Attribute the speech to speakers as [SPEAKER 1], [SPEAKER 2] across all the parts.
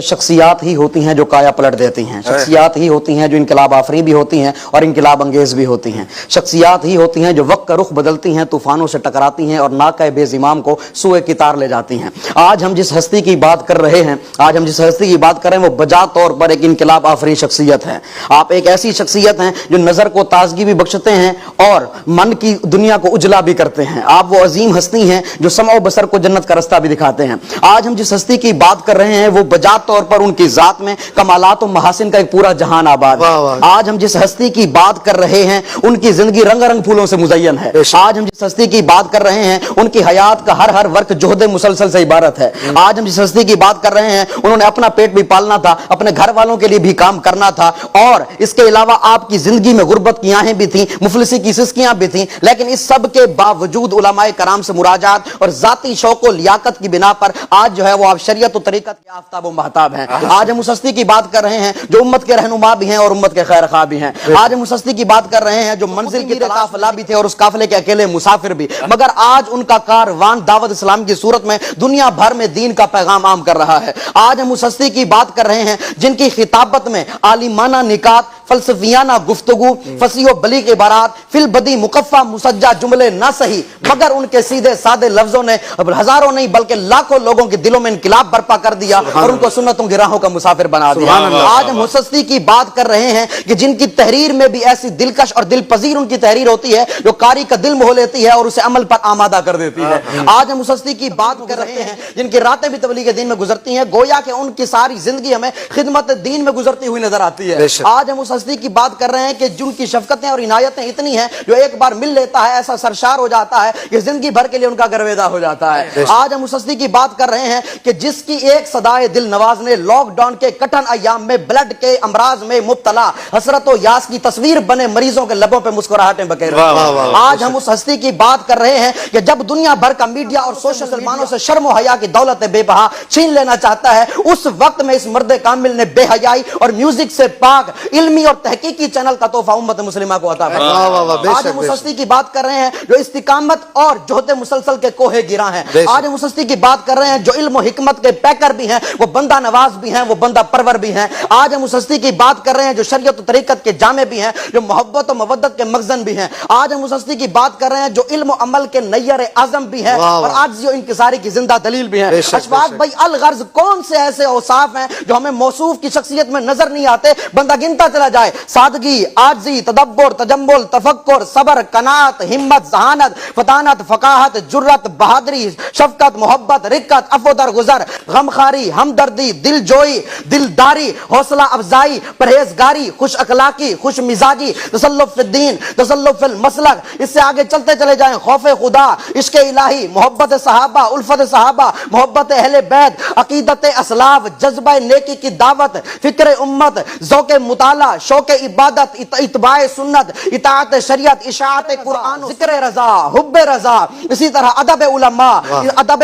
[SPEAKER 1] शख्सियात ही होती हैं जो काया पलट देती हैं, शख्सियात ही होती हैं जो इनकलाब आफरी भी होती हैं और इनकलाब अंगेज भी होती हैं, शख्सियात ही होती हैं जो वक्त का रुख बदलती हैं, तूफानों से टकराती हैं और नाक़े बेज़िमाम को सूए की तार ले जाती हैं। आज हम जिस हस्ती की बात कर रहे हैं, वो बजा तौर पर एक इनकलाब आफरी शख्सियत है। आप एक ऐसी शख्सियत हैं जो नजर को ताजगी भी बख्शते हैं और मन की दुनिया को उजला भी करते हैं। आप वो अजीम हस्ती हैं जो समओ बसर को जन्नत का रास्ता भी दिखाते हैं। आज हम जिस हस्ती की बात कर रहे हैं वो बजा तौर पर उनकी जात में कमालात और महासिन का एक पूरा जहान आबाद है। आज हम जिस हस्ती की बात कर रहे हैं उनकी जिंदगी रंगारंग फूलों से मुज़य्यन है। आज हम जिस हस्ती की बात कर रहे हैं उनकी हयात का हर वर्क जोहदे मुसलसल से इबारत है। आज हम जिस हस्ती की बात कर रहे हैं उन्होंने अपना पेट भी पालना था, अपने घर वालों के लिए भी काम करना था और इसके अलावा आपकी जिंदगी में गुर्बत की आहें भी थी, मुफलिसी की सिस्कियां भी थी, लेकिन इस सब के बावजूद उलमाए कराम से मुराजात और जाती शौक और लियाकत की बिना पर आज जो है वो आप शरीयत और तरीकत के आफ्ताब और महताब हैं। आज हम उस हस्ती की बात कर रहे हैं जो उम्मत के रहनुमा भी हैं और उम्मत के खैर खा भी हैं। आज हम उस हस्ती की बात कर रहे हैं जो मंजिल की काफिला भी थे और उस काफिले के अकेले मुसाफिर भी, मगर आज उनका कारवान दावत इस्लाम की सूरत में दुनिया भर में दीन का पैगाम आम कर रहा है। आज हम उस हस्ती की बात कर रहे हैं जिनकी खिताबत में आलिमाना निकात, फलसफियाना गुफ्तगू, फसीह बलीग इबारात, फिल बदी मुकफ़ा मुसज्जा जुमले ना सही, मगर उनके सीधे सादे लफ्जों ने हजारों नहीं बल्कि लाखों लोगों के दिलों में इनकिलाब बर्पा कर दिया और उनको सुन्नतों की राहों का मुसाफिर बना दिया। आज हम उस हस्ती की बात कर रहे हैं कि जिनकी तहरीर में भी ऐसी दिलकश और दिल पजीर उनकी तहरीर होती है जो कारी का दिल मोह लेती है और उसे अमल पर आमादा कर देती है। आज हम उस हस्ती की बात कर रहे हैं जिनकी रातें भी तबलीग दीन में गुजरती हैं, गोया कि उनकी सारी जिंदगी हमें खिदमत दीन में गुजरती हुई नजर आती है। आज हम उस हस्ती की बात कर रहे हैं कि जिनकी शफकतें और इनायतें इतनी हैं जो एक बार मिल लेता है ऐसा सरशार हो जाता है कि जिंदगी भर के लिए उनका गर्वेदा हो जाता है। आज हम उस हस्ती की बात कर रहे हैं कि जिसकी एक सदाए दिल नवाज ने लॉकडाउन के कठिन अय्याम में ब्लड के अमराज में मुब्तला हसरत और यास की तस्वीर बने मरीजों के लबों पे मुस्कुराहटें बखेर रहे हैं। आज हम उस हस्ती की बात कर रहे हैं कि जब दुनिया भर का मीडिया और सोशल मुसलमानों से शर्म और हया की दौलत बेबहा छीन लेना चाहता है, उस वक्त में इस मर्द कामिल ने बेहयाई और म्यूजिक से पाक इल्मी और तहकीकी चैनल का तोहफा उम्मत मुस्लिमा को अता फरमाया। आज हम उस हस्ती की बात कर रहे हैं जो इस्तिकामत और जोहदे मुसलसल के कोहे गिरा हैं। आज हम उस हस्ती की बात कर रहे हैं जो इल्म और हिकमत के पैकर भी हैं, वो बंदा नवाज भी हैं, वो बंदा परवर भी हैं। आज हम उस हस्ती की बात कर रहे हैं जो शरीयत और तरीकत के जामे भी हैं, जो मोहब्बत और मवद्दत के मखज़न भी हैं। आज हम उस हस्ती की बात कर रहे हैं जो इल्म और अमल के नैयर आज़म भी हैं और आजिज़ी और इंकिसारी की जिंदा दलील भी हैं। अशफाक भाई अल गर्ज कौन से ऐसे औसाफ हैं जो हमें मौसूफ की शख्सियत में नजर नहीं आते, बंदा गिनता चला जाए। सादगी, आजी, तदब्बुर, तजम्मुल, तफक्कुर, सब्र, कनात, हिम्मत, ज़हानत, फतानत, फकाहत, जुर्रत, बहादुरी, शफकत, मोहब्बत, रिक्कत, अफ़ो गुज़र, गमखारी, हमदर्दी, दिलजोई, दिलदारी, हौसला अफजाई, परहेजगारी, खुश अखलाकी, खुश मिजाजी, तसल्लुफ़ फिद्दीन, तसल्लुफ़ फिल मसलक, इससे आगे चलते चले जाएं। खौफ़े खुदा, इश्क़ इलाही, मोहब्बत सहाबा, उल्फत सहाबा, मोहब्बत अहले बैत, अक़ीदत असलाफ, जज्बा नेकी की दावत, फ़िक्र उम्मत, ज़ौक़ मुताला, शौक़ इबादत, इत्बाए सुन्नत, इताअत शरीयत, इशाअत कुरान, ज़िक्र रज़ा, हुब्बे रज़ा, इसी तरह अदब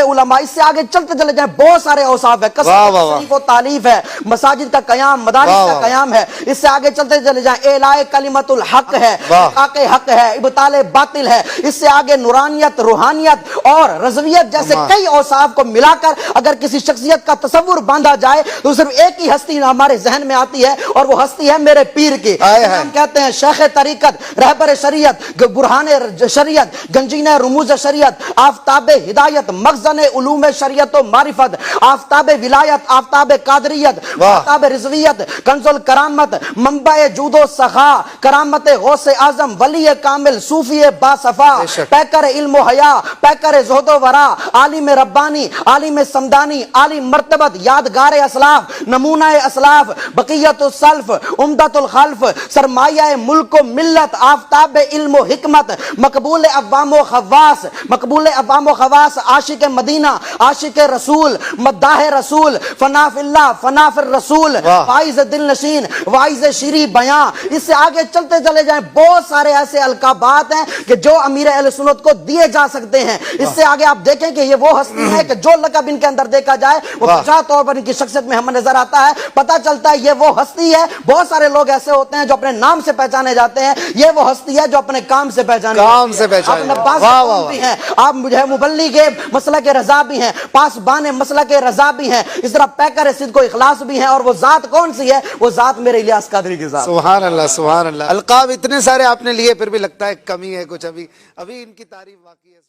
[SPEAKER 1] उलमा, इससे आगे चलते चले जाएं। बहुत सारे औसाफ है, कसरत व तालीफ है, मसाजिद का कयाम, मदारिस का कयाम है, इससे आगे चलते चले जाएं। एलाए कलिमतुल हक है, इक़ाक़े हक है, इब्ताले बातिल है, इससे आगे नूरानियत, रूहानियत और रज़वियत जैसे कई औसाफ को मिलाकर अगर किसी शख्सियत का तसव्वुर बांधा जाए तो सिर्फ एक ही हस्ती हमारे जहन में आती है और वो हस्ती है मेरे पीर की। हम कहते हैं शेख तरीकत, रहबर शरीयत, बुरहान शरीयत, गंजीन रुमूज शरीयत, आफ्ताब हिदायत, मखज़न उलूम शरीयत व मारिफत, आफ्ताब विलायत, आफ्ताब कादरियत, आफ्ताब रिज़वियत, कंजुल करामत, मंबा जूदो सखा, करामत गौसे आजम, वली कामिल, सूफी बासफा, पैकर इल्म हया, पैकर ज़ुहदो वरा, आलिम रब्बानी, आलिम समदानी, आलिम मर्तबत, यादगार असलाफ, नमूना असलाफ, बक़ियतुल सल्फ, उम्दतुल खल्फ, सरमाया मुल्क मिल्लत, आफ्ताब इल्म हिकमत, मकबूल अवाम व खवास, आशिक मदीना, आशिक रसूल, मद्दाह रसूल, फनाफिल्ला, फनाफिर रसूल, वाइज़ दिल नशीन, वाइज़ शीरी बयां, इससे आगे चलते चले जाएं। बहुत सारे ऐसे अलकाबात हैं कि जो अमीर अहले सुन्नत को दिए जा सकते हैं। इससे आगे आप देखें कि ये वो हस्ती है कि जो लक़ब इनके अंदर देखा जाए वो बचा तौर पर इनकी शख्सियत में हमें नजर आता है, पता चलता है ये वो हस्ती है। बहुत सारे लोग لوگ ایسے ہوتے ہیں جو اپنے نام سے پہچانے جاتے ہیں، یہ وہ ہستی ہے جو اپنے کام سے پہچانے
[SPEAKER 2] کام سے پہچانے
[SPEAKER 1] آپ نباز بھی ہیں، آپ مجھے مبلغ مسلک رضا بھی ہیں، پاسبان مسلک رضا بھی ہیں، اس طرح پیکر صدق و اخلاص بھی ہیں، اور وہ ذات کون سی ہے؟ وہ ذات میرے الیاس قادری کی ذات۔
[SPEAKER 2] سبحان اللہ سبحان اللہ، القاب اتنے سارے آپ نے لیے پھر بھی لگتا ہے کمی ہے کچھ، ابھی ان کی تعریف باقی ہے۔